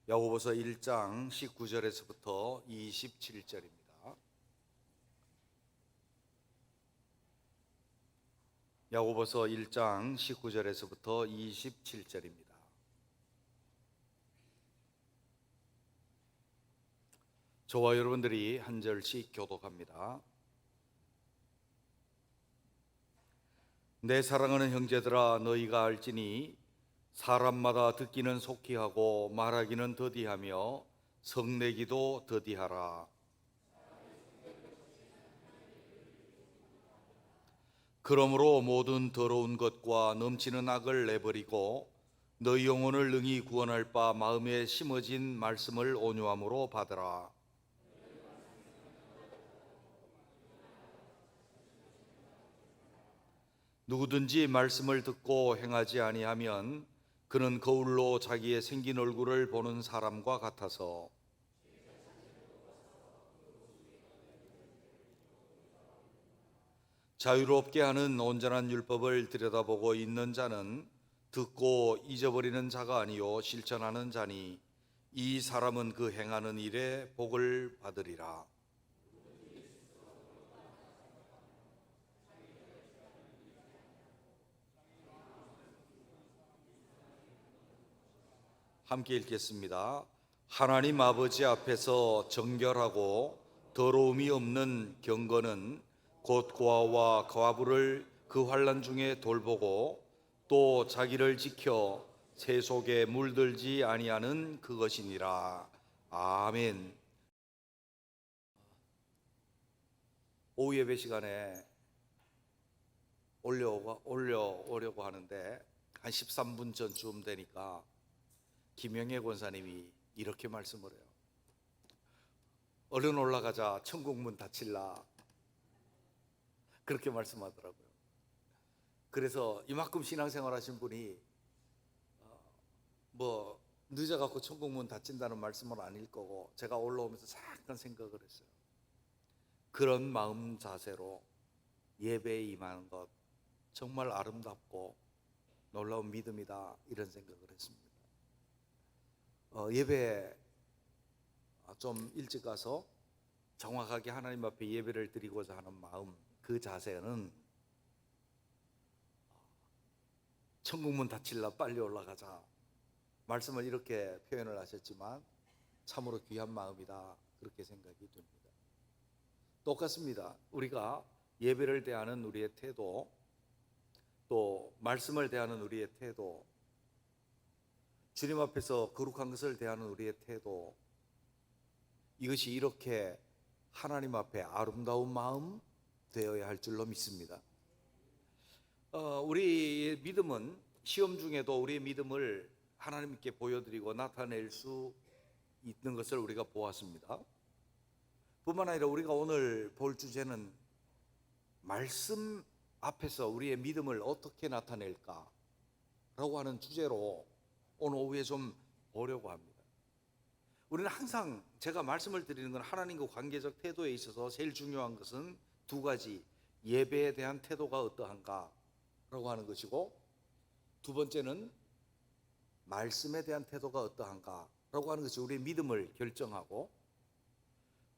야고보서 1장 19절에서부터 27절입니다. 야고보서 1장 19절에서부터 27절입니다. 저와 여러분들이 한 절씩 교독합니다. 내 사랑하는 형제들아, 너희가 알지니 사람마다 듣기는 속히 하고 말하기는 더디하며 성내기도 더디하라. 그러므로 모든 더러운 것과 넘치는 악을 내버리고 너희 영혼을 능히 구원할 바 마음에 심어진 말씀을 온유함으로 받으라. 누구든지 말씀을 듣고 행하지 아니하면 그는 거울로 자기의 생긴 얼굴을 보는 사람과 같아서 자유롭게 하는 온전한 율법을 들여다보고 있는 자는 듣고 잊어버리는 자가 아니요 실천하는 자니 이 사람은 그 행하는 일에 복을 받으리라. 함께 읽겠습니다. 하나님 아버지 앞에서 정결하고 더러움이 없는 경건은 곧 고아와 과부를 그 환난 중에 돌보고 또 자기를 지켜 새 속에 물들지 아니하는 그것이니라. 아멘. 오후 예배 시간에 올려오려고 하는데 한 13분 전쯤 되니까 김영애 권사님이 이렇게 말씀을 해요. 얼른 올라가자, 천국문 닫힐라. 그렇게 말씀하더라고요. 그래서 이만큼 신앙생활 하신 분이 늦어갖고 천국문 닫힌다는 말씀은 아닐 거고, 제가 올라오면서 잠깐 생각을 했어요. 그런 마음 자세로 예배에 임하는 것 정말 아름답고 놀라운 믿음이다, 이런 생각을 했습니다. 예배에 좀 일찍 가서 정확하게 하나님 앞에 예배를 드리고자 하는 마음, 그 자세는 천국문 닫힐라, 빨리 올라가자, 말씀을 이렇게 표현을 하셨지만 참으로 귀한 마음이다, 그렇게 생각이 됩니다. 똑같습니다. 우리가 예배를 대하는 우리의 태도, 또 말씀을 대하는 우리의 태도, 주님 앞에서 거룩한 것을 대하는 우리의 태도, 이것이 이렇게 하나님 앞에 아름다운 마음 되어야 할 줄로 믿습니다. 우리의 믿음은 시험 중에도 우리의 믿음을 하나님께 보여드리고 나타낼 수 있는 것을 우리가 보았습니다. 뿐만 아니라 우리가 오늘 볼 주제는 말씀 앞에서 우리의 믿음을 어떻게 나타낼까 라고 하는 주제로 오늘 오후에 좀 보려고 합니다. 우리는 항상 제가 말씀을 드리는 건 하나님과 관계적 태도에 있어서 제일 중요한 것은 두 가지, 예배에 대한 태도가 어떠한가 라고 하는 것이고, 두 번째는 말씀에 대한 태도가 어떠한가 라고 하는 것이 우리의 믿음을 결정하고,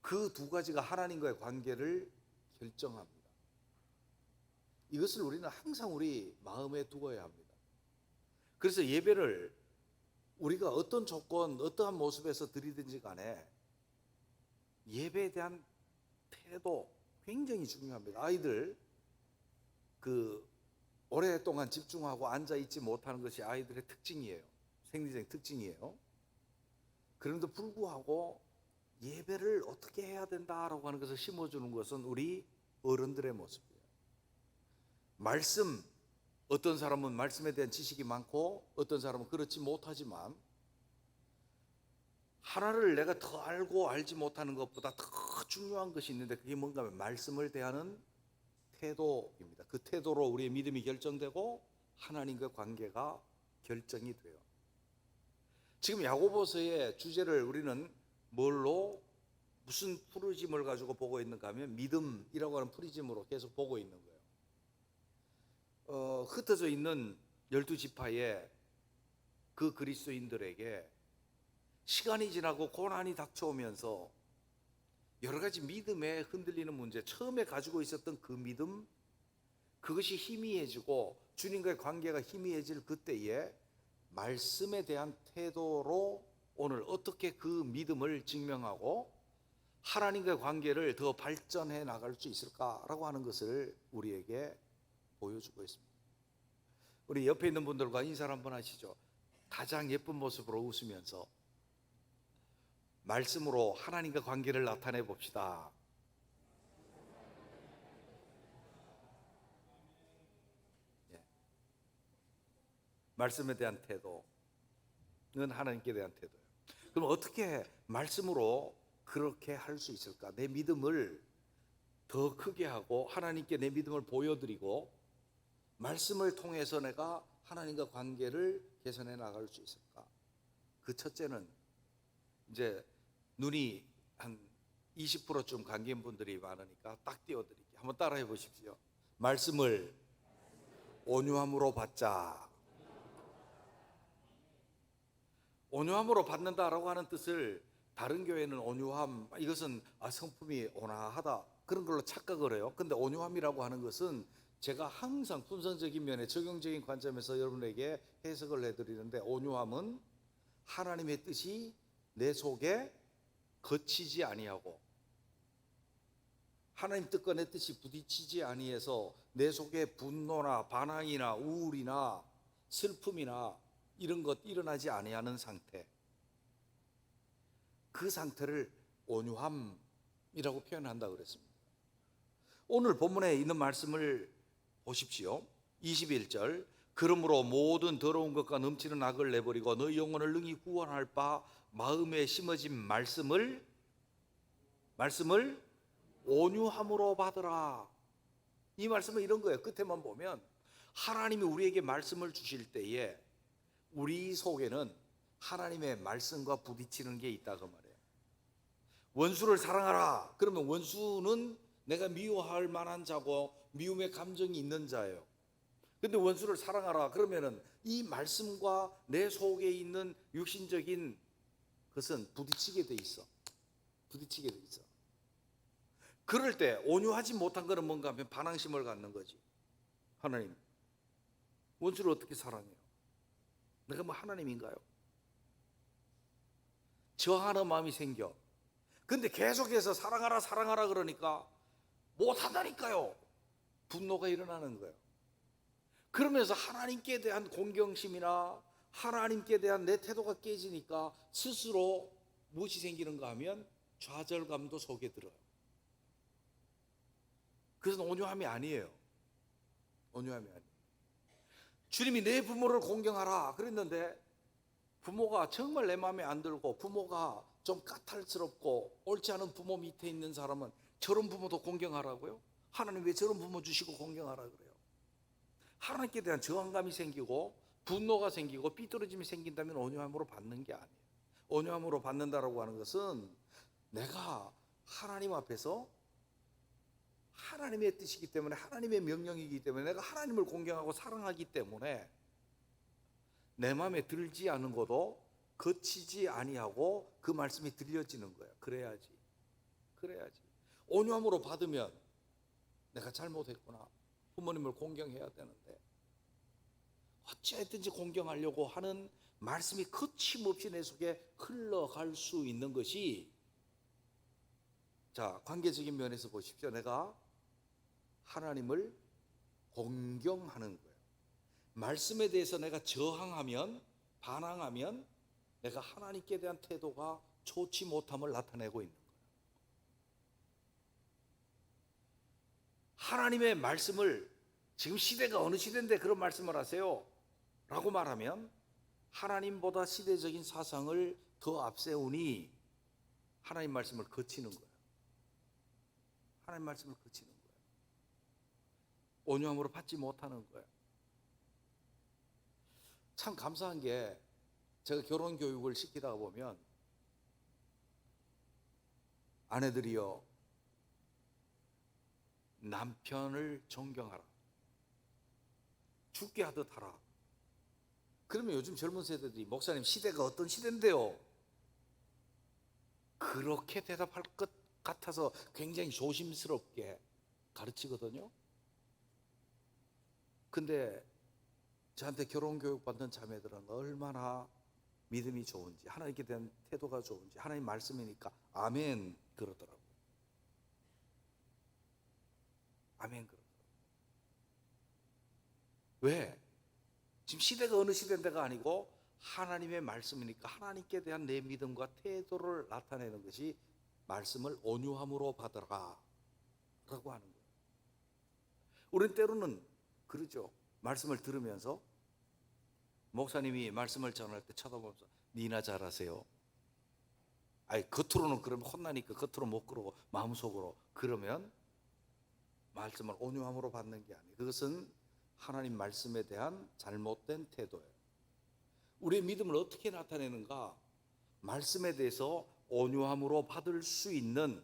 그 두 가지가 하나님과의 관계를 결정합니다. 이것을 우리는 항상 우리 마음에 두어야 합니다. 그래서 예배를 우리가 어떤 조건, 어떠한 모습에서 드리든지 간에 예배에 대한 태도 굉장히 중요합니다. 아이들 오랫동안 집중하고 앉아있지 못하는 것이 아이들의 특징이에요. 생리적인 특징이에요. 그런데도 불구하고 예배를 어떻게 해야 된다라고 하는 것을 심어주는 것은 우리 어른들의 모습이에요. 말씀, 어떤 사람은 말씀에 대한 지식이 많고 어떤 사람은 그렇지 못하지만, 하나를 내가 더 알고 알지 못하는 것보다 더 중요한 것이 있는데, 그게 뭔가 하면 말씀을 대하는 태도입니다. 그 태도로 우리의 믿음이 결정되고 하나님과 관계가 결정이 돼요. 지금 야고보서의 주제를 우리는 무슨 프리즘을 가지고 보고 있는가 하면 믿음이라고 하는 프리즘으로 계속 보고 있는 거예요. 흩어져 있는 12지파의 그 그리스도인들에게 시간이 지나고 고난이 닥쳐오면서 여러 가지 믿음에 흔들리는 문제, 처음에 가지고 있었던 그 믿음, 그것이 희미해지고 주님과의 관계가 희미해질 그때에 말씀에 대한 태도로 오늘 어떻게 그 믿음을 증명하고 하나님과의 관계를 더 발전해 나갈 수 있을까라고 하는 것을 우리에게 보여주고 있습니다. 우리 옆에 있는 분들과 인사를 한번 하시죠. 가장 예쁜 모습으로 웃으면서 말씀으로 하나님과 관계를 나타내 봅시다. 예. 말씀에 대한 태도는 하나님께 대한 태도예요. 그럼 어떻게 말씀으로 그렇게 할 수 있을까? 내 믿음을 더 크게 하고 하나님께 내 믿음을 보여드리고 말씀을 통해서 내가 하나님과 관계를 개선해 나갈 수 있을까? 그 첫째는 이제 눈이 한 20%쯤 감긴 분들이 많으니까 딱 띄워드릴게요. 한번 따라해 보십시오. 말씀을 온유함으로 받자. 온유함으로 받는다라고 하는 뜻을 다른 교회는 온유함, 이것은 성품이 온화하다 그런 걸로 착각을 해요. 근데 온유함이라고 하는 것은 제가 항상 품성적인 면에 적용적인 관점에서 여러분에게 해석을 해드리는데, 온유함은 하나님의 뜻이 내 속에 거치지 아니하고 하나님 뜻과 내 뜻이 부딪히지 아니해서 내 속에 분노나 반항이나 우울이나 슬픔이나 이런 것 일어나지 아니하는 상태, 그 상태를 온유함이라고 표현한다 그랬습니다. 오늘 본문에 있는 말씀을 보십시오. 21절, 그러므로 모든 더러운 것과 넘치는 악을 내버리고 너희 영혼을 능히 구원할 바 마음에 심어진 말씀을 온유함으로 받으라. 이 말씀은 이런 거예요. 끝에만 보면 하나님이 우리에게 말씀을 주실 때에 우리 속에는 하나님의 말씀과 부딪히는 게 있다 그 말이에요. 원수를 사랑하라. 그러면 원수는 내가 미워할 만한 자고 미움의 감정이 있는 자예요. 근데 원수를 사랑하라 그러면은 이 말씀과 내 속에 있는 육신적인 것은 부딪히게 돼 있어. 부딪히게 돼 있어. 그럴 때 온유하지 못한 것은 뭔가 하면 반항심을 갖는 거지. 하나님, 원수를 어떻게 사랑해요? 내가 뭐 하나님인가요? 저하는 마음이 생겨. 근데 계속해서 사랑하라 사랑하라 그러니까 못하다니까요. 분노가 일어나는 거예요. 그러면서 하나님께 대한 공경심이나 하나님께 대한 내 태도가 깨지니까 스스로 무엇이 생기는가 하면 좌절감도 속에 들어요. 그래서 온유함이 아니에요. 온유함이 아니에요. 주님이 내 부모를 공경하라 그랬는데 부모가 정말 내 마음에 안 들고 부모가 좀 까탈스럽고 옳지 않은 부모 밑에 있는 사람은 저런 부모도 공경하라고요? 하나님 왜 저런 부모 주시고 공경하라 그래요? 하나님께 대한 저항감이 생기고 분노가 생기고 삐뚤어짐이 생긴다면 온유함으로 받는 게 아니에요. 온유함으로 받는다라고 하는 것은 내가 하나님 앞에서 하나님의 뜻이기 때문에 하나님의 명령이기 때문에 내가 하나님을 공경하고 사랑하기 때문에 내 마음에 들지 않은 것도 거치지 아니하고 그 말씀이 들려지는 거야. 그래야지. 온유함으로 받으면 내가 잘못했구나. 부모님을 공경해야 되는데 어찌했든지 공경하려고 하는 말씀이 거침없이 내 속에 흘러갈 수 있는 것이, 자, 관계적인 면에서 보십시오. 내가 하나님을 공경하는 거예요. 말씀에 대해서 내가 저항하면, 반항하면 내가 하나님께 대한 태도가 좋지 못함을 나타내고 있는 거예요. 하나님의 말씀을, 지금 시대가 어느 시대인데 그런 말씀을 하세요? 라고 말하면 하나님보다 시대적인 사상을 더 앞세우니 하나님 말씀을 거치는 거예요. 하나님 말씀을 거치는 거예요. 온유함으로 받지 못하는 거예요. 참 감사한 게 제가 결혼 교육을 시키다가 보면 아내들이요, 남편을 존경하라, 죽게 하듯 하라. 그러면 요즘 젊은 세대들이 목사님 시대가 어떤 시대인데요? 그렇게 대답할 것 같아서 굉장히 조심스럽게 가르치거든요. 근데 저한테 결혼 교육 받는 자매들은 얼마나 믿음이 좋은지, 하나님께 대한 태도가 좋은지, 하나님 말씀이니까 아멘 그러더라고요. 아멘 그러더라고요. 왜? 지금 시대가 어느 시대인데가 아니고 하나님의 말씀이니까 하나님께 대한 내 믿음과 태도를 나타내는 것이 말씀을 온유함으로 받으라 라고 하는 거예요. 우리는 때로는 그러죠. 말씀을 들으면서 목사님이 말씀을 전할 때 쳐다보면서 니나 잘하세요. 아니 겉으로는 그러면 혼나니까 겉으로 못 그러고 마음속으로 그러면 말씀을 온유함으로 받는 게 아니에요. 그것은 하나님 말씀에 대한 잘못된 태도예요. 우리의 믿음을 어떻게 나타내는가? 말씀에 대해서 온유함으로 받을 수 있는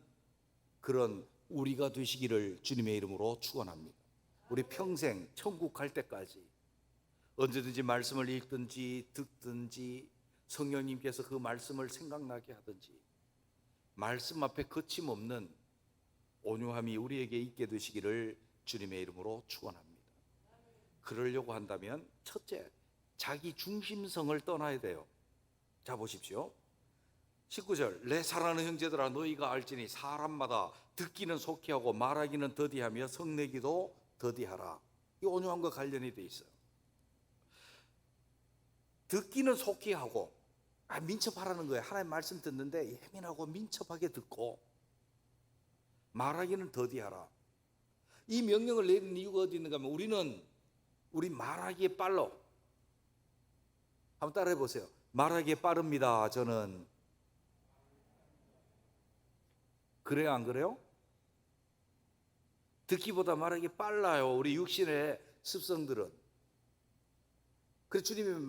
그런 우리가 되시기를 주님의 이름으로 축원합니다. 우리 평생 천국 갈 때까지 언제든지 말씀을 읽든지 듣든지 성령님께서 그 말씀을 생각나게 하든지 말씀 앞에 거침없는 온유함이 우리에게 있게 되시기를 주님의 이름으로 축원합니다. 그러려고 한다면 첫째, 자기 중심성을 떠나야 돼요. 자 보십시오. 19절 내 사랑하는 형제들아 너희가 알지니 사람마다 듣기는 속히 하고 말하기는 더디하며 성내기도 더디하라. 이 온유함과 관련이 돼 있어요. 듣기는 속히 하고 민첩하라는 거예요. 하나님 말씀 듣는데 예민하고 민첩하게 듣고 말하기는 더디하라. 이 명령을 내린 이유가 어디 있는가 하면 우리 말하기에 빨라. 한번 따라해 보세요. 말하기에 빠릅니다. 저는. 그래요 안 그래요? 듣기보다 말하기 빨라요. 우리 육신의 습성들은. 그래서 주님이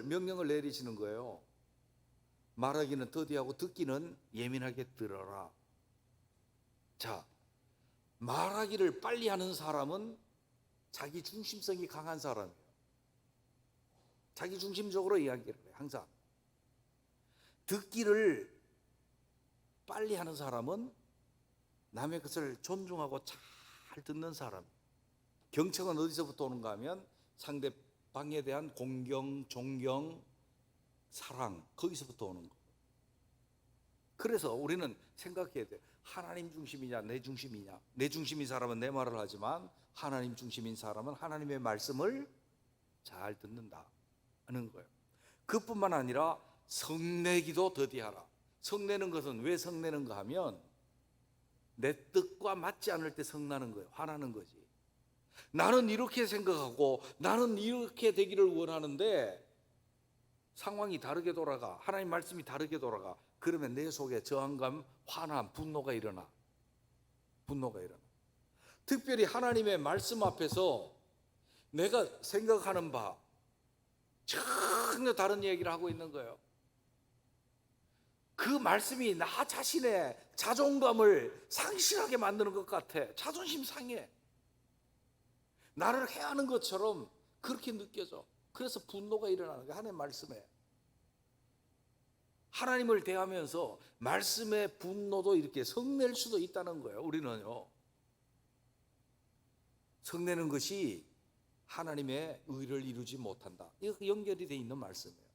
명령을 내리시는 거예요. 말하기는 더디하고 듣기는 예민하게 들어라. 자, 말하기를 빨리 하는 사람은 자기 중심성이 강한 사람이에요. 자기 중심적으로 이야기를 해요. 항상. 듣기를 빨리 하는 사람은 남의 것을 존중하고 잘 듣는 사람. 경청은 어디서부터 오는가 하면 상대방에 대한 공경, 존경, 사랑, 거기서부터 오는 거예요. 그래서 우리는 생각해야 돼요. 하나님 중심이냐 내 중심이냐. 내 중심인 사람은 내 말을 하지만 하나님 중심인 사람은 하나님의 말씀을 잘 듣는다 하는 거예요. 그뿐만 아니라 성내기도 더디하라. 성내는 것은 왜 성내는가 하면 내 뜻과 맞지 않을 때 성나는 거예요. 화나는 거지. 나는 이렇게 생각하고 나는 이렇게 되기를 원하는데 상황이 다르게 돌아가. 하나님 말씀이 다르게 돌아가. 그러면 내 속에 저항감, 화남, 분노가 일어나. 특별히 하나님의 말씀 앞에서 내가 생각하는 바 전혀 다른 얘기를 하고 있는 거예요. 그 말씀이 나 자신의 자존감을 상실하게 만드는 것 같아. 자존심 상해. 나를 해하는 것처럼 그렇게 느껴져. 그래서 분노가 일어나는 거야. 하나님의 말씀에. 하나님을 대하면서 말씀의 분노도 이렇게 성낼 수도 있다는 거예요. 우리는요. 성내는 것이 하나님의 의를 이루지 못한다. 이거 연결이 되어 있는 말씀이에요.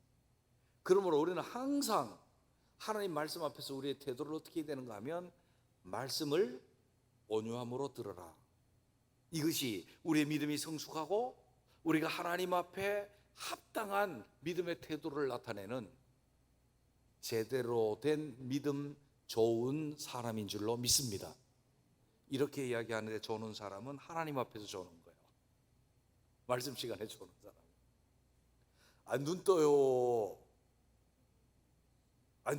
그러므로 우리는 항상 하나님 말씀 앞에서 우리의 태도를 어떻게 해야 되는가 하면 말씀을 온유함으로 들어라. 이것이 우리의 믿음이 성숙하고 우리가 하나님 앞에 합당한 믿음의 태도를 나타내는 제대로 된 믿음 좋은 사람인 줄로 믿습니다. 이렇게 이야기하는데 좋은 사람은 하나님 앞에서 좋은 거예요. 말씀 시간에 좋은 사람. 눈 떠요.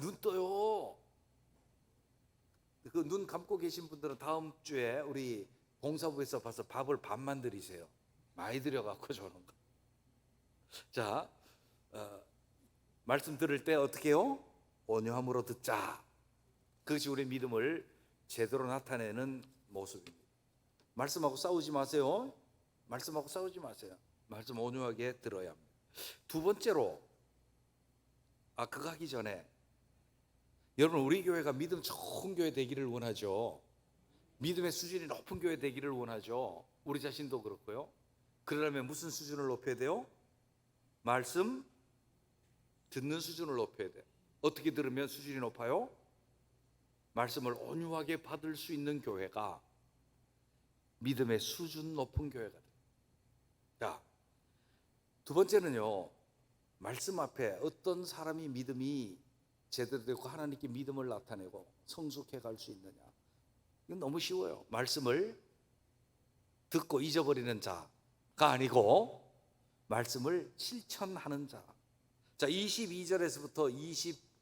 눈 떠요. 그 눈 감고 계신 분들은 다음 주에 우리 봉사부에서 봐서 밥을 반만 드리세요. 많이 드려갖고 좋은 거. 자, 말씀 들을 때 어떻게 해요? 온유함으로 듣자. 그것이 우리의 믿음을 제대로 나타내는 모습입니다. 말씀하고 싸우지 마세요. 말씀하고 싸우지 마세요. 말씀 온유하게 들어야 합니다. 두 번째로 그거 하기 전에 여러분, 우리 교회가 믿음 좋은 교회 되기를 원하죠. 믿음의 수준이 높은 교회 되기를 원하죠. 우리 자신도 그렇고요. 그러려면 무슨 수준을 높여야 돼요? 말씀 듣는 수준을 높여야 돼요. 어떻게 들으면 수준이 높아요? 말씀을 온유하게 받을 수 있는 교회가 믿음의 수준 높은 교회가 돼요. 자, 두 번째는요, 말씀 앞에 어떤 사람이 믿음이 제대로 되고 하나님께 믿음을 나타내고 성숙해 갈 수 있느냐. 이건 너무 쉬워요. 말씀을 듣고 잊어버리는 자가 아니고 말씀을 실천하는 자. 자, 22절에서부터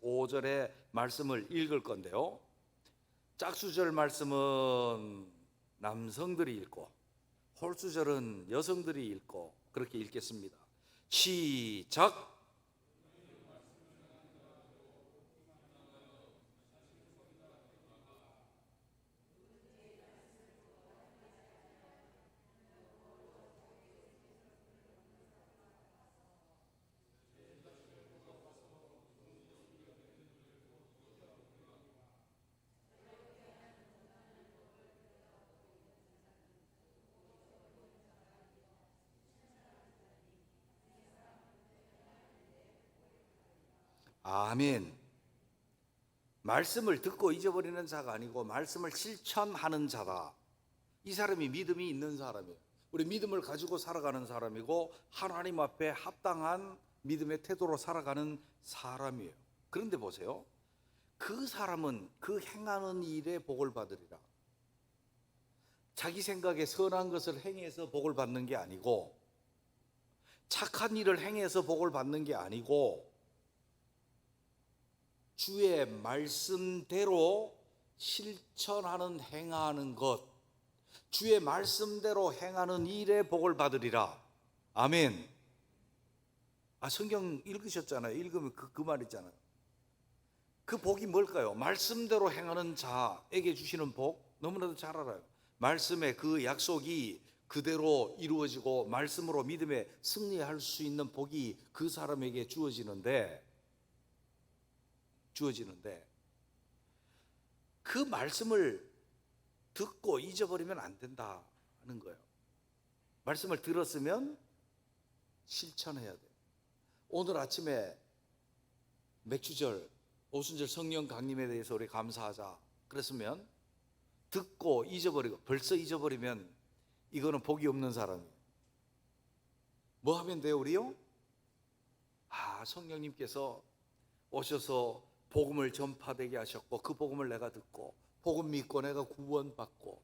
25절의 말씀을 읽을 건데요, 짝수절 말씀은 남성들이 읽고 홀수절은 여성들이 읽고 그렇게 읽겠습니다. 시작. 아멘. 말씀을 듣고 잊어버리는 자가 아니고 말씀을 실천하는 자다. 이 사람이 믿음이 있는 사람이에요. 우리 믿음을 가지고 살아가는 사람이고 하나님 앞에 합당한 믿음의 태도로 살아가는 사람이에요. 그런데 보세요, 그 사람은 그 행하는 일에 복을 받으리라. 자기 생각에 선한 것을 행해서 복을 받는 게 아니고, 착한 일을 행해서 복을 받는 게 아니고, 주의 말씀대로 실천하는 행하는 것, 주의 말씀대로 행하는 일에 복을 받으리라. 아멘. 성경 읽으셨잖아요. 읽으면 그 말 있잖아요. 그 복이 뭘까요? 말씀대로 행하는 자에게 주시는 복, 너무나도 잘 알아요. 말씀의 그 약속이 그대로 이루어지고 말씀으로 믿음에 승리할 수 있는 복이 그 사람에게 주어지는데 그 말씀을 듣고 잊어버리면 안 된다는 거예요. 말씀을 들었으면 실천해야 돼요. 오늘 아침에 맥주절, 오순절 성령 강림에 대해서 우리 감사하자 그랬으면, 듣고 잊어버리고 벌써 잊어버리면 이거는 복이 없는 사람이에요. 뭐 하면 돼요, 우리요? 성령님께서 오셔서 복음을 전파되게 하셨고 그 복음을 내가 듣고 복음 믿고 내가 구원받고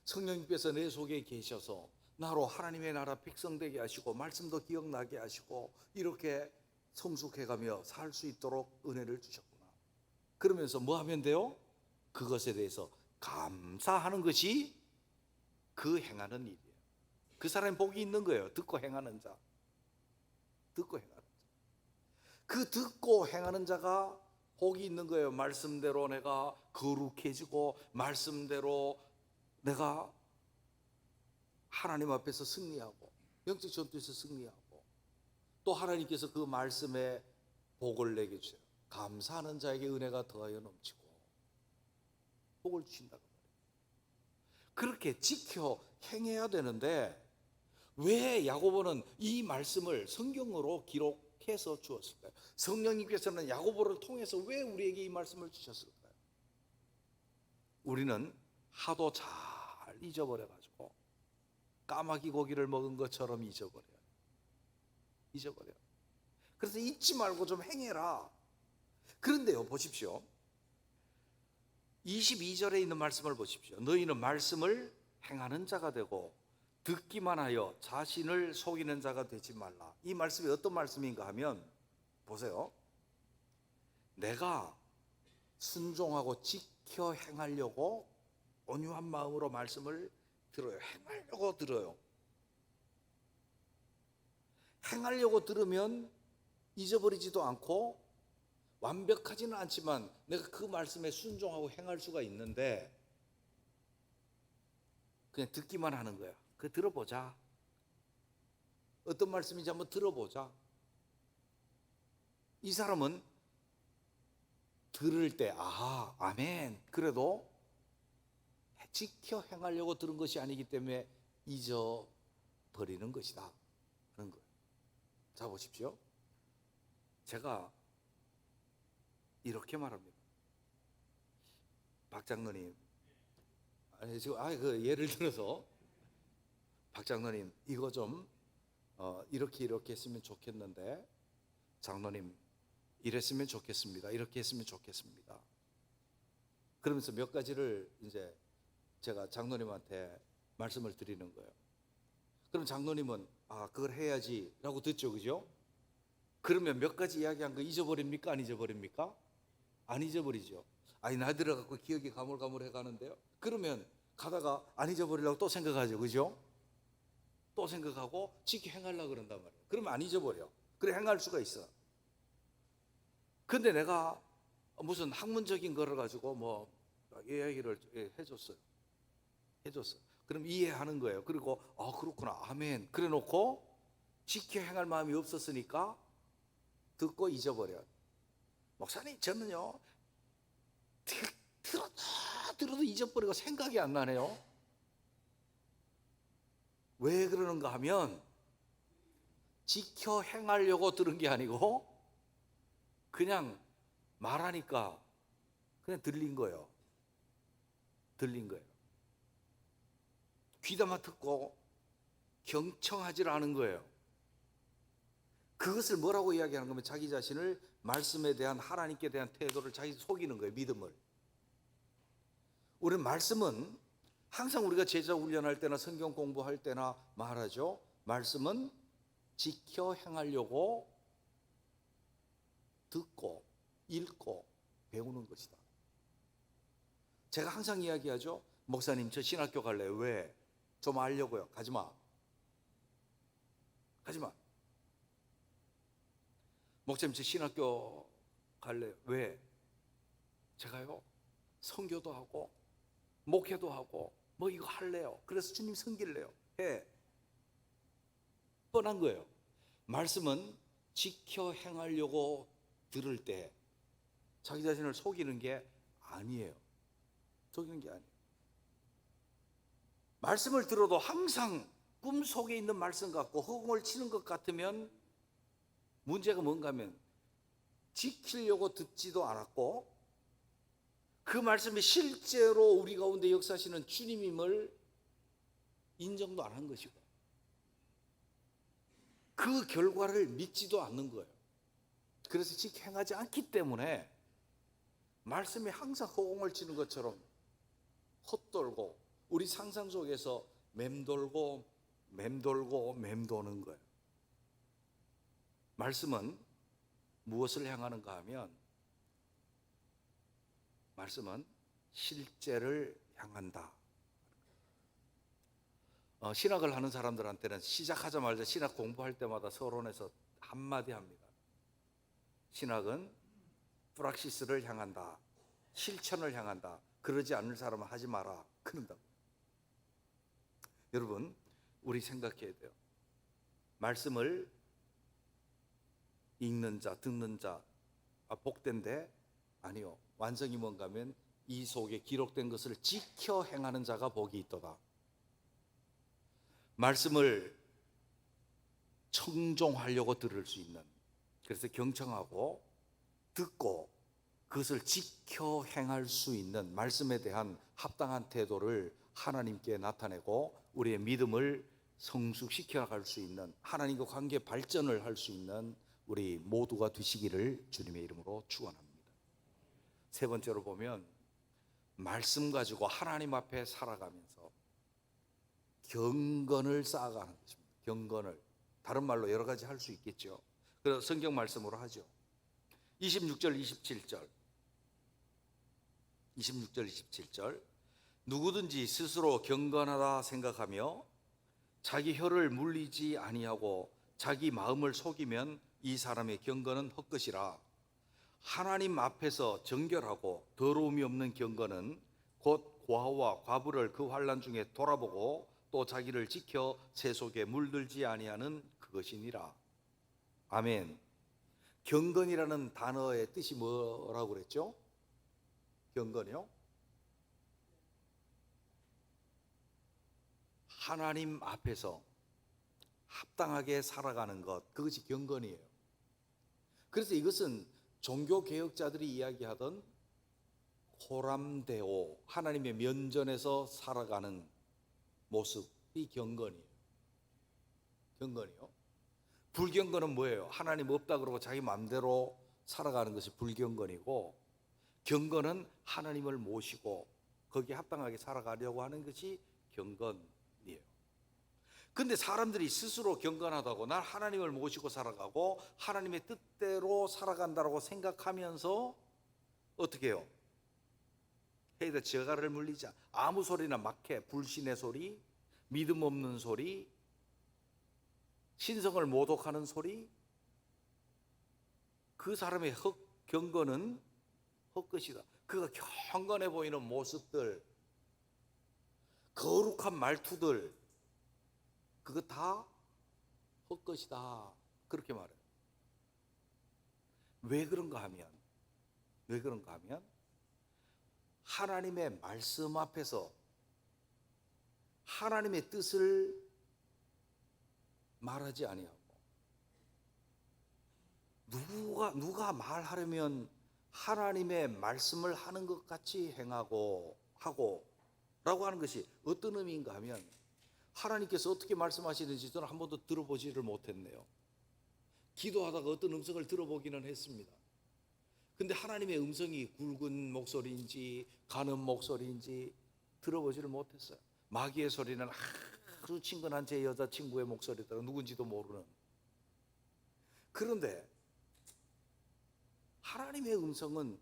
성령님께서 내 속에 계셔서 나로 하나님의 나라 백성되게 하시고 말씀도 기억나게 하시고 이렇게 성숙해가며 살 수 있도록 은혜를 주셨구나. 그러면서 뭐 하면 돼요? 그것에 대해서 감사하는 것이 그 행하는 일이에요. 그 사람이 복이 있는 거예요. 듣고 행하는 자. 듣고 행하는 자. 그 듣고 행하는 자가 복이 있는 거예요. 말씀대로 내가 거룩해지고 말씀대로 내가 하나님 앞에서 승리하고 영적 전투에서 승리하고 또 하나님께서 그 말씀에 복을 내게 주세요. 감사하는 자에게 은혜가 더하여 넘치고 복을 주신다고 말해요. 그렇게 지켜 행해야 되는데 왜 야고보는 이 말씀을 성경으로 기록해서 주었을까요? 성령님께서는 야고보를 통해서 왜 우리에게 이 말씀을 주셨을까요? 우리는 하도 잘 잊어버려가지고 까마귀 고기를 먹은 것처럼 잊어버려요. 그래서 잊지 말고 좀 행해라. 그런데요, 보십시오. 22절에 있는 말씀을 보십시오. 너희는 말씀을 행하는 자가 되고 듣기만 하여 자신을 속이는 자가 되지 말라. 이 말씀이 어떤 말씀인가 하면 보세요. 내가 순종하고 지켜 행하려고 온유한 마음으로 말씀을 들어요. 행하려고 들어요. 행하려고 들으면 잊어버리지도 않고 완벽하지는 않지만 내가 그 말씀에 순종하고 행할 수가 있는데 그냥 듣기만 하는 거야. 그 들어보자. 어떤 말씀인지 한번 들어보자. 이 사람은 들을 때 아멘. 그래도 지켜 행하려고 들은 것이 아니기 때문에 잊어버리는 것이다 하는 거예요. 자, 보십시오. 제가 이렇게 말합니다. 박 장로님, 지금 그 예를 들어서 박 장로님 이거 좀 이렇게 했으면 좋겠는데, 장로님 이랬으면 좋겠습니다. 이렇게 했으면 좋겠습니다. 그러면서 몇 가지를 이제 제가 장로님한테 말씀을 드리는 거예요. 그럼 장로님은 그걸 해야지 라고 듣죠, 그죠? 그러면 몇 가지 이야기한 거 잊어버립니까? 안 잊어버립니까? 안 잊어버리죠. 나이 들어갖고 기억이 가물가물해 가는데요. 그러면 가다가 안 잊어버리려고 또 생각하죠, 그죠? 또 생각하고 지키 행하려고 그런단 말이에요. 그러면 안 잊어버려. 그래, 행할 수가 있어. 근데 내가 무슨 학문적인 거를 가지고 뭐 이야기를 해줬어요. 그럼 이해하는 거예요. 그리고 그렇구나, 아멘. 그래 놓고 지켜 행할 마음이 없었으니까 듣고 잊어버려요. 목사님, 저는요 들어도 잊어버리고 생각이 안 나네요. 왜 그러는가 하면 지켜 행하려고 들은 게 아니고 그냥 말하니까 그냥 들린 거예요. 귀담아 듣고 경청하지 않은 거예요. 그것을 뭐라고 이야기하는 거면 자기 자신을 말씀에 대한, 하나님께 대한 태도를 자기 속이는 거예요. 믿음을. 우리는 말씀은 항상 우리가 제자 훈련할 때나 성경 공부할 때나 말하죠. 말씀은 지켜 행하려고 듣고 읽고 배우는 것이다. 제가 항상 이야기하죠. 목사님, 저 신학교 갈래요. 왜? 좀 알려고요. 가지마. 목사님, 저 신학교 갈래요. 왜? 제가요 선교도 하고 목회도 하고 뭐 이거 할래요. 그래서 주님 섬길래요. 해. 뻔한 거예요. 말씀은 지켜 행하려고 들을 때 자기 자신을 속이는 게 아니에요. 말씀을 들어도 항상 꿈속에 있는 말씀 같고 허공을 치는 것 같으면 문제가 뭔가 하면 지키려고 듣지도 않았고 그 말씀이 실제로 우리 가운데 역사하시는 주님임을 인정도 안 한 것이고 그 결과를 믿지도 않는 거예요. 그래서 지켜 행하지 않기 때문에 말씀이 항상 허공을 치는 것처럼 헛돌고 우리 상상 속에서 맴도는 거예요. 말씀은 무엇을 향하는가 하면 말씀은 실제를 향한다. 신학을 하는 사람들한테는 시작하자마자 신학 공부할 때마다 서론에서 한마디 합니다. 신학은 프락시스를 향한다. 실천을 향한다. 그러지 않을 사람은 하지 마라. 그런다고. 여러분, 우리 생각해야 돼요. 말씀을 읽는 자, 듣는 자 복된데 아니요. 완성이 뭔가 하면 이 속에 기록된 것을 지켜 행하는 자가 복이 있도다. 말씀을 청종하려고 들을 수 있는, 그래서 경청하고 듣고 그것을 지켜 행할 수 있는 말씀에 대한 합당한 태도를 하나님께 나타내고 우리의 믿음을 성숙시켜 나갈 수 있는, 하나님과 관계 발전을 할 수 있는 우리 모두가 되시기를 주님의 이름으로 축원합니다. 세 번째로 보면 말씀 가지고 하나님 앞에 살아가면서 경건을 쌓아가는 것입니다. 경건을 다른 말로 여러 가지 할 수 있겠죠. 그래서 성경 말씀으로 하죠. 26절 27절 누구든지 스스로 경건하다 생각하며 자기 혀를 물리지 아니하고 자기 마음을 속이면 이 사람의 경건은 헛것이라. 하나님 앞에서 정결하고 더러움이 없는 경건은 곧 고아와 과부를 그 환난 중에 돌아보고 또 자기를 지켜 새 속에 물들지 아니하는 그것이니라. 아멘. 경건이라는 단어의 뜻이 뭐라고 그랬죠? 경건이요? 하나님 앞에서 합당하게 살아가는 것, 그것이 경건이에요. 그래서 이것은 종교 개혁자들이 이야기하던 호람대오, 하나님의 면전에서 살아가는 모습이 경건이에요. 경건이요. 불경건은 뭐예요? 하나님 없다 그러고 자기 마음대로 살아가는 것이 불경건이고, 경건은 하나님을 모시고 거기에 합당하게 살아가려고 하는 것이 경건이에요. 근데 사람들이 스스로 경건하다고, 난 하나님을 모시고 살아가고 하나님의 뜻대로 살아간다고 생각하면서 어떻게 해요? 헤이다 저가를 물리자. 아무 소리나 막 해. 불신의 소리, 믿음 없는 소리, 신성을 모독하는 소리. 그 사람의 경건은 헛것이다. 그가 경건해 보이는 모습들, 거룩한 말투들, 그거 다 헛것이다. 그렇게 말해요. 왜 그런가 하면 하나님의 말씀 앞에서 하나님의 뜻을 말하지 아니하고, 누가 말하려면 하나님의 말씀을 하는 것 같이 행하고 라고 하는 것이 어떤 의미인가 하면, 하나님께서 어떻게 말씀하시는지 저는 한 번도 들어보지를 못했네요. 기도하다가 어떤 음성을 들어보기는 했습니다. 근데 하나님의 음성이 굵은 목소리인지 가는 목소리인지 들어보지를 못했어요. 마귀의 소리는 아주 친근한 제 여자친구의 목소리더라, 누군지도 모르는. 그런데 하나님의 음성은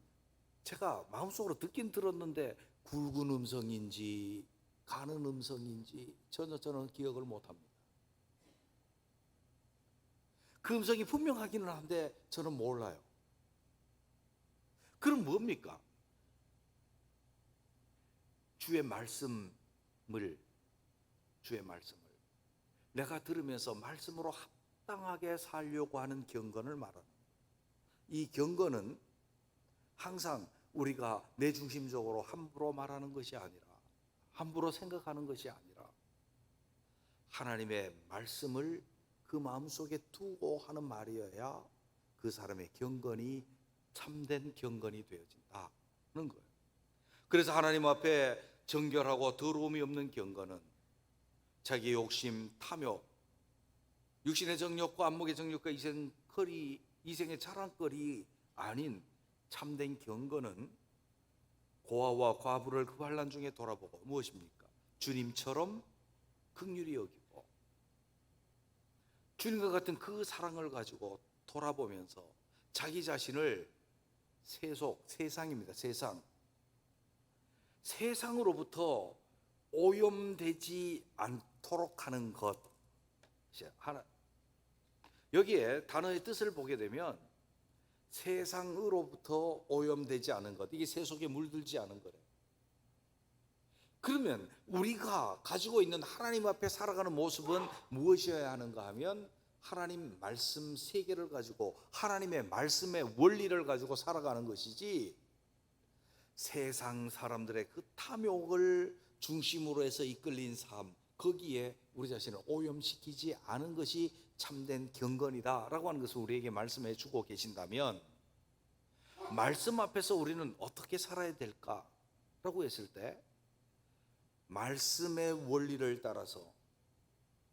제가 마음속으로 듣긴 들었는데 굵은 음성인지 가는 음성인지 전혀 저는 기억을 못합니다. 그 음성이 분명하기는 한데 저는 몰라요. 그럼 뭡니까? 주의 말씀을 내가 들으면서 말씀으로 합당하게 살려고 하는 경건을 말하는 거예요. 이 경건은 항상 우리가 내 중심적으로 함부로 말하는 것이 아니라, 함부로 생각하는 것이 아니라 하나님의 말씀을 그 마음속에 두고 하는 말이어야 그 사람의 경건이 참된 경건이 되어진다는 거예요. 그래서 하나님 앞에 정결하고 더러움이 없는 경건은 자기 욕심, 탐욕, 육신의 정욕과 안목의 정욕과 이생의 자랑거리 아닌 참된 경건은 고아와 과부를 그 환난 중에 돌아보고 무엇입니까? 주님처럼 긍휼히 여기고 주님과 같은 그 사랑을 가지고 돌아보면서 자기 자신을 세상입니다. 세상으로부터 오염되지 않도록 하는 것. 여기에 단어의 뜻을 보게 되면 세상으로부터 오염되지 않은 것, 이게 세속에 물들지 않은 거래요. 그러면 우리가 가지고 있는 하나님 앞에 살아가는 모습은 무엇이어야 하는가 하면, 하나님 말씀 세계를 가지고 하나님의 말씀의 원리를 가지고 살아가는 것이지, 세상 사람들의 그 탐욕을 중심으로 해서 이끌린 삶, 거기에 우리 자신을 오염시키지 않은 것이 참된 경건이다 라고 하는 것을 우리에게 말씀해 주고 계신다면, 말씀 앞에서 우리는 어떻게 살아야 될까 라고 했을 때, 말씀의 원리를 따라서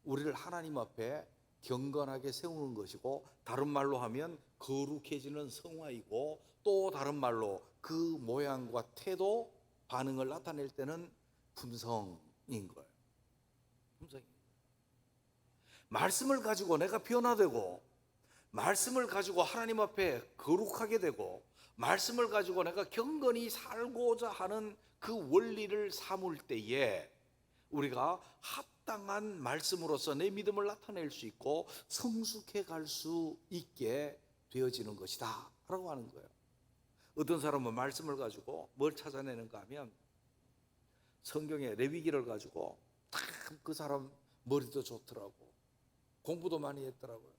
우리를 하나님 앞에 경건하게 세우는 것이고, 다른 말로 하면 거룩해지는 성화이고, 또 다른 말로 그 모양과 태도, 반응을 나타낼 때는 품성인 거예요. 품성입니다. 말씀을 가지고 내가 변화되고, 말씀을 가지고 하나님 앞에 거룩하게 되고, 말씀을 가지고 내가 경건히 살고자 하는 그 원리를 삼을 때에 우리가 합당한 말씀으로서 내 믿음을 나타낼 수 있고 성숙해 갈 수 있게 되어지는 것이다 라고 하는 거예요. 어떤 사람은 말씀을 가지고 뭘 찾아내는가 하면, 성경의 레위기를 가지고 참 그 사람 머리도 좋더라고, 공부도 많이 했더라고요.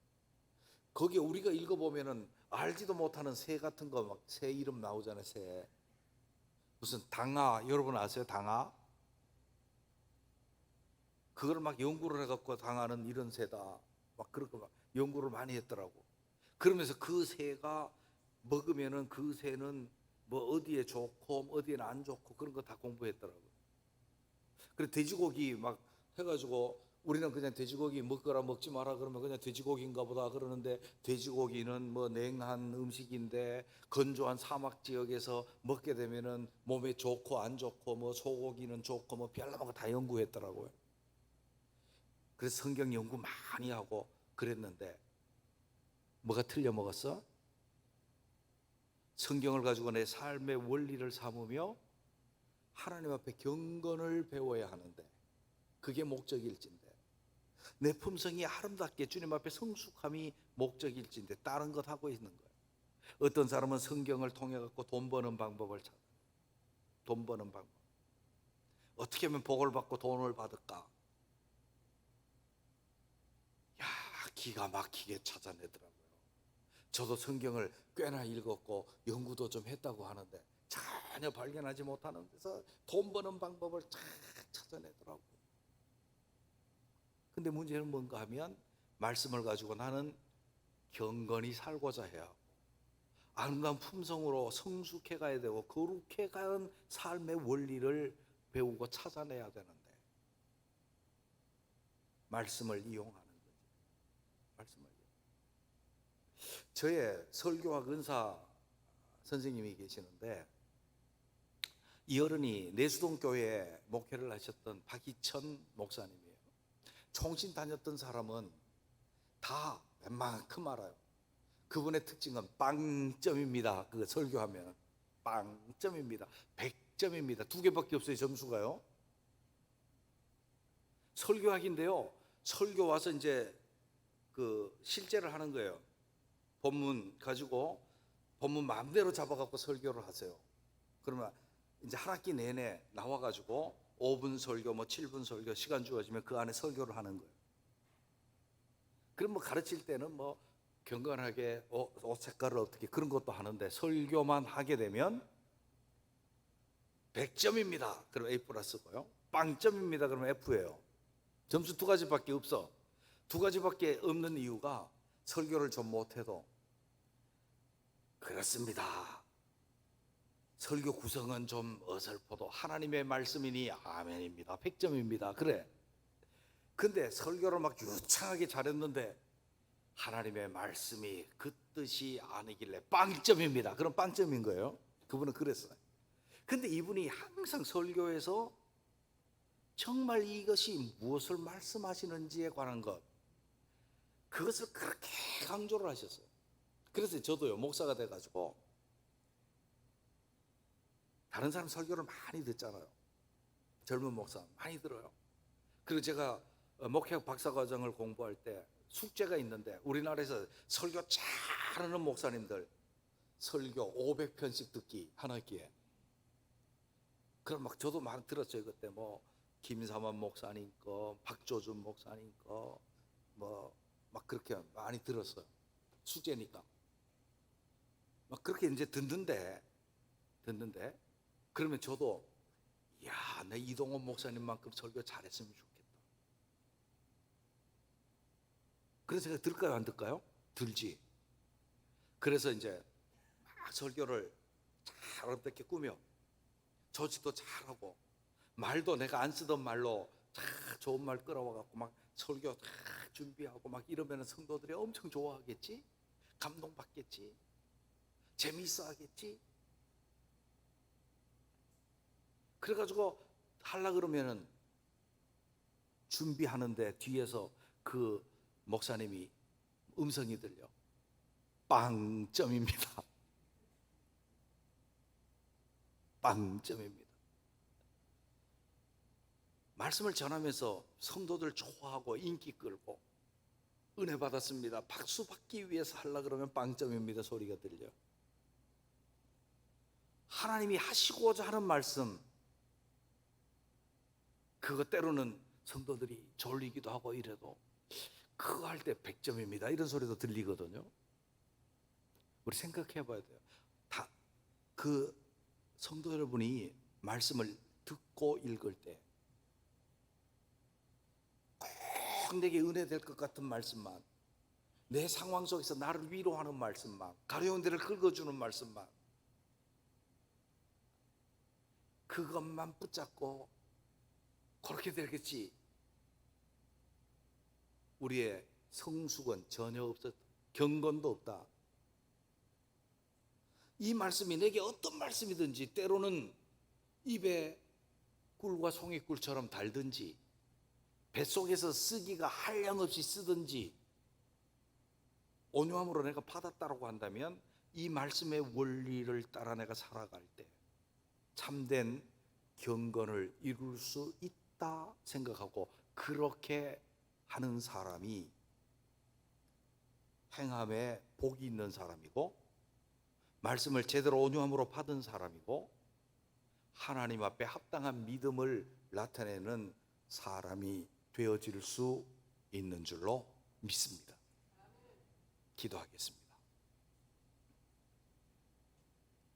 거기에 우리가 읽어보면은 알지도 못하는 새 같은 거, 막 새 이름 나오잖아요. 새 무슨 당화, 여러분 아세요? 당화? 그걸 막 연구를 해갖고 당화는 이런 새다, 막 그렇게 막 연구를 많이 했더라고. 그러면서 그 새가 먹으면은 그 새는 뭐 어디에 좋고 어디에는 안 좋고 그런 거 다 공부했더라고요. 그래 돼지고기 막 해가지고 우리는 그냥 돼지고기 먹거라 먹지 마라 그러면 그냥 돼지고기인가 보다 그러는데, 돼지고기는 뭐 냉한 음식인데 건조한 사막 지역에서 먹게 되면은 몸에 좋고 안 좋고, 뭐 소고기는 좋고 뭐 별로 다 연구했더라고요. 그래서 성경 연구 많이 하고 그랬는데 뭐가 틀려 먹었어? 성경을 가지고 내 삶의 원리를 삼으며 하나님 앞에 경건을 배워야 하는데, 그게 목적일진데, 내 품성이 아름답게 주님 앞에 성숙함이 목적일진데 다른 것 하고 있는 거예요. 어떤 사람은 성경을 통해 갖고 돈 버는 방법을 찾아. 돈 버는 방법. 어떻게 하면 복을 받고 돈을 받을까? 야, 기가 막히게 찾아내더라고요. 저도 성경을 꽤나 읽었고 연구도 좀 했다고 하는데 전혀 발견하지 못하는 데서 돈 버는 방법을 잘 찾아내더라고요. 근데 문제는 뭔가 하면 말씀을 가지고 나는 경건히 살고자 해야 하고 아름다운 품성으로 성숙해 가야 되고 거룩해 가는 삶의 원리를 배우고 찾아내야 되는데 말씀을 이용하는 거죠. 말씀을. 저의 설교학 은사 선생님이 계시는데, 이 어른이 내수동 교회에 목회를 하셨던 박희천 목사님이에요. 총신 다녔던 사람은 다 웬만큼 알아요. 그분의 특징은 빵점입니다. 그 설교하면 빵점입니다. 100점입니다. 2개밖에 없어요, 점수가요. 설교학인데요, 설교 와서 이제 그 실제를 하는 거예요. 본문 가지고 본문 마음대로 잡아갖고 설교를 하세요. 그러면 이제 한 학기 내내 나와가지고 5분 설교, 뭐 7분 설교 시간 주어지면 그 안에 설교를 하는 거예요. 그럼 뭐 가르칠 때는 뭐 경건하게 옷 색깔을 어떻게 그런 것도 하는데, 설교만 하게 되면 100점입니다. 그럼 A 플러스고요. 빵점입니다. 그러면 F예요. 점수 2가지밖에 없어. 2가지밖에 없는 이유가 설교를 좀 못해도 그렇습니다. 설교 구성은 좀 어설퍼도 하나님의 말씀이니 아멘입니다. 100점입니다. 그래. 근데 설교를 막 유창하게 잘했는데 하나님의 말씀이 그 뜻이 아니길래 빵점입니다. 그럼 빵점인 거예요. 그분은 그랬어요. 근데 이분이 항상 설교에서 정말 이것이 무엇을 말씀하시는지에 관한 것, 그것을 그렇게 강조를 하셨어요. 그래서 저도요, 목사가 돼가지고 다른 사람 설교를 많이 듣잖아요. 젊은 목사 많이 들어요. 그리고 제가 목회학 박사과정을 공부할 때 숙제가 있는데, 우리나라에서 설교 잘하는 목사님들 설교 500편씩 듣기 한 학기에. 그럼 막 저도 많이 들었어요. 그때 뭐 김삼환 목사님 거, 박조준 목사님 거, 뭐 막 그렇게 많이 들었어요. 숙제니까. 막 그렇게 이제 듣는데 그러면 저도 야, 내 이동원 목사님만큼 설교 잘했으면 좋겠다. 그래서 제가 들을까요, 안 들을까요? 들지. 그래서 이제 막 설교를 잘 어떻게 꾸며 조직도 잘하고 말도 내가 안 쓰던 말로 잘 좋은 말 끌어와갖고 막 설교 다 준비하고 막 이러면 성도들이 엄청 좋아하겠지, 감동받겠지, 재미있어 하겠지. 그래가지고 하려 그러면은 준비하는데 뒤에서 그 목사님이 음성이 들려. 빵점입니다. 빵점입니다. 말씀을 전하면서 성도들 좋아하고 인기 끌고 은혜 받았습니다, 박수 받기 위해서 하려 그러면 빵점입니다 소리가 들려. 하나님이 하시고자 하는 말씀, 그거 때로는 성도들이 졸리기도 하고 이래도 그거 할 때 100점입니다 이런 소리도 들리거든요. 우리 생각해 봐야 돼요. 다 그 성도 여러분이 말씀을 듣고 읽을 때 꼭 내게 은혜 될 것 같은 말씀만, 내 상황 속에서 나를 위로하는 말씀만, 가려운 데를 긁어주는 말씀만, 그것만 붙잡고 그렇게 되겠지. 우리의 성숙은 전혀 없었다. 경건도 없다. 이 말씀이 내게 어떤 말씀이든지 때로는 입에 꿀과 송이꿀처럼 달든지 뱃속에서 쓰기가 한량없이 쓰든지 온유함으로 내가 받았다고 한다면 이 말씀의 원리를 따라 내가 살아갈 때 참된 경건을 이룰 수 있다 생각하고 그렇게 하는 사람이 행함에 복이 있는 사람이고 말씀을 제대로 온유함으로 받은 사람이고 하나님 앞에 합당한 믿음을 나타내는 사람이 되어질 수 있는 줄로 믿습니다. 기도하겠습니다.